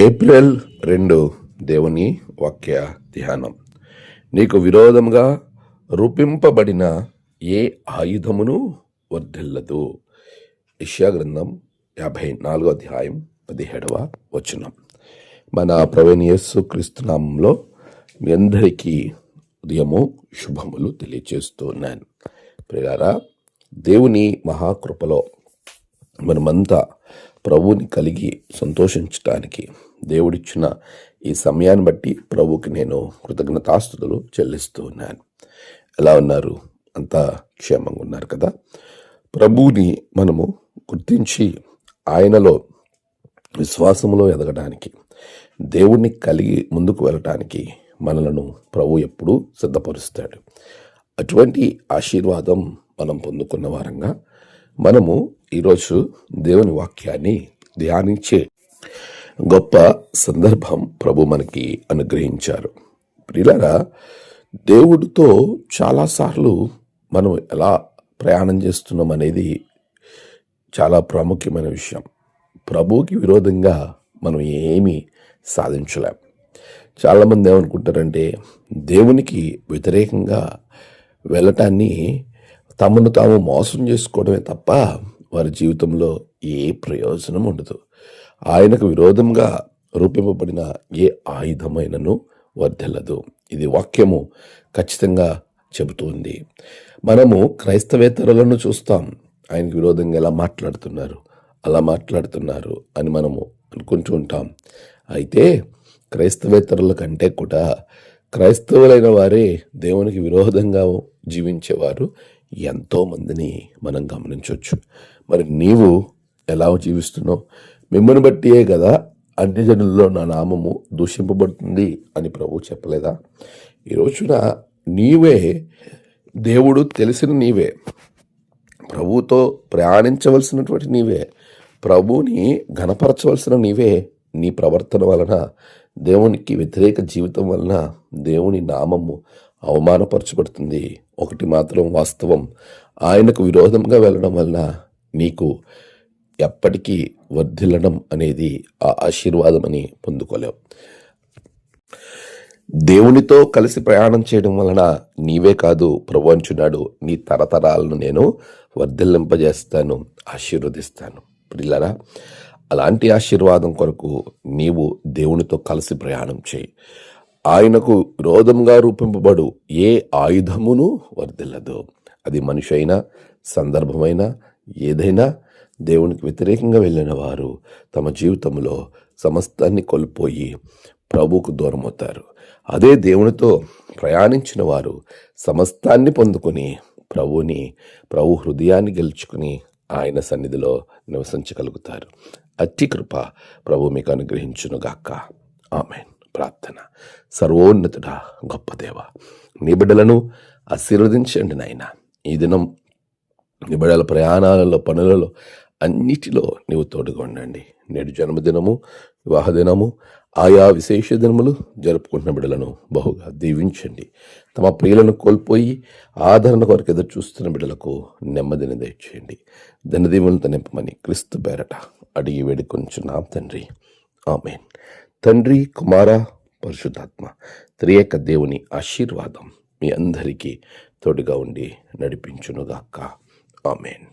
April 2 దేవుని వాక్య ధ్యానం. నీకు విరోధంగా రూపింపబడిన ఏ ఆయుధమును వర్ధిల్లదు. యెషయా గ్రంథం 54వ అధ్యాయం 17వ వచనం. మన ప్రభువైన యేసుక్రీస్తు నామములో మీ అందరికీ ఉదయము శుభములు తెలియచేస్తున్నాను. ప్రియులారా, దేవుని మహాకృపలో మనమంతా ప్రభువుని కలిగి సంతోషించటానికి దేవుడిచ్చిన ఈ సమయాన్ని బట్టి ప్రభువుకి నేను కృతజ్ఞతాస్తుతులు చెల్లిస్తూ ఉన్నాను. ఎలా ఉన్నారు? అంతా క్షేమంగా ఉన్నారు కదా? ప్రభువుని మనము గుర్తించి ఆయనలో విశ్వాసములో ఎదగడానికి, దేవుణ్ణి కలిగి ముందుకు వెళ్ళటానికి మనలను ప్రభు ఎప్పుడూ సిద్ధపరుస్తాడు. అటువంటి ఆశీర్వాదం మనం పొందుకున్న వారంగా మనము ఈరోజు దేవుని వాక్యాన్ని ధ్యానించే గొప్ప సందర్భం ప్రభు మనకి అనుగ్రహించారు. ప్రియులారా, దేవుడితో చాలాసార్లు మనం ఎలా ప్రయాణం చేస్తున్నాం అనేది చాలా ప్రాముఖ్యమైన విషయం. ప్రభువుకి విరోధంగా మనం ఏమీ సాధించలేం. చాలామంది ఏమనుకుంటారంటే, దేవునికి వ్యతిరేకంగా వెళ్ళటాన్ని తమను తాము మోసం చేసుకోవడమే తప్ప వారి జీవితంలో ఏ ప్రయోజనం ఉండదు. ఆయనకు విరోధంగా రూపింపబడిన ఏ ఆయుధమైనను వర్ధిల్లదు. ఇది వాక్యము ఖచ్చితంగా చెబుతుంది. మనము క్రైస్తవేతరులను చూస్తాం, ఆయనకు విరోధంగా ఎలా మాట్లాడుతున్నారు, అలా మాట్లాడుతున్నారు అని మనము అనుకుంటూ ఉంటాం. అయితే క్రైస్తవేతరుల కంటే కూడా క్రైస్తవులైన వారే దేవునికి విరోధంగా జీవించేవారు ఎంతోమందిని మనం గమనించవచ్చు. మరి నీవు ఎలా జీవిస్తున్నావు? మిమ్మల్ని బట్టియే కదా అన్ని జనుల్లో నా నామము దూషింపబడుతుంది అని ప్రభు చెప్పలేదా? ఈ రోజున నీవే దేవుడు తెలిసిన నీవే, ప్రభువుతో ప్రయాణించవలసినటువంటి నీవే, ప్రభువుని ఘనపరచవలసిన నీవే. నీ ప్రవర్తన వలన, దేవునికి వ్యతిరేక జీవితం వలన దేవుని నామము అవమానపరచబడుతుంది. ఒకటి మాత్రం వాస్తవం, ఆయనకు విరోధంగా వెళ్ళడం వలన నీకు ఎప్పటికీ వర్ధిల్లడం అనేది ఆ ఆశీర్వాదం అని పొందుకోలేవు. దేవునితో కలిసి ప్రయాణం చేయడం వలన నీవే కాదు, ప్రభు అంటున్నాడు, నీ తరతరాలను నేను వర్ధిల్లింపజేస్తాను, ఆశీర్వదిస్తాను. ప్రియులారా, అలాంటి ఆశీర్వాదం కొరకు నీవు దేవునితో కలిసి ప్రయాణం చేయి. ఆయనకు విరోధంగా రూపింపబడు ఏ ఆయుధమును వర్ధిల్లదు. అది మనిషి అయినా, సందర్భమైనా, ఏదైనా. దేవునికి వ్యతిరేకంగా వెళ్ళిన వారు తమ జీవితంలో సమస్తాన్ని కోల్పోయి ప్రభువుకు దూరం అవుతారు. అదే దేవునితో ప్రయాణించిన వారు సమస్తాన్ని పొందుకొని ప్రభు హృదయాన్ని గెలుచుకుని ఆయన సన్నిధిలో నివసించగలుగుతారు. అట్టి కృప ప్రభు మీకు అనుగ్రహించునుగాక. ఆమేన్. ప్రార్థన. సర్వోన్నతుడా, గొప్ప దేవ, నీ బిడ్డలను ఆశీర్వదించండి నాయన. ఈ దినం నీ బిడ్డల ప్రయాణాలలో, పనులలో అన్నిటిలో నీవు తోడుగా ఉండండి. నేడు జన్మదినము, వివాహ దినము, ఆయా విశేష దినములు జరుపుకుంటున్న బిడ్డలను బహుగా దీవించండి. తమ ప్రియులను కోల్పోయి ఆదరణ కొరకు ఎదురు చూస్తున్న బిడ్డలకు నెమ్మదిని దయచేయండి. ధనదీవులతో నింపమని క్రీస్తు పేరట అడిగి వేడుకొంచున్నాం తండ్రి. ఆమేన్. తండ్రి, కుమార, పరిశుద్ధాత్మ త్రియేక దేవుని ఆశీర్వాదం మీ అందరికీ తోడుగా ఉండి నడిపించునుగాక. ఆమేన్.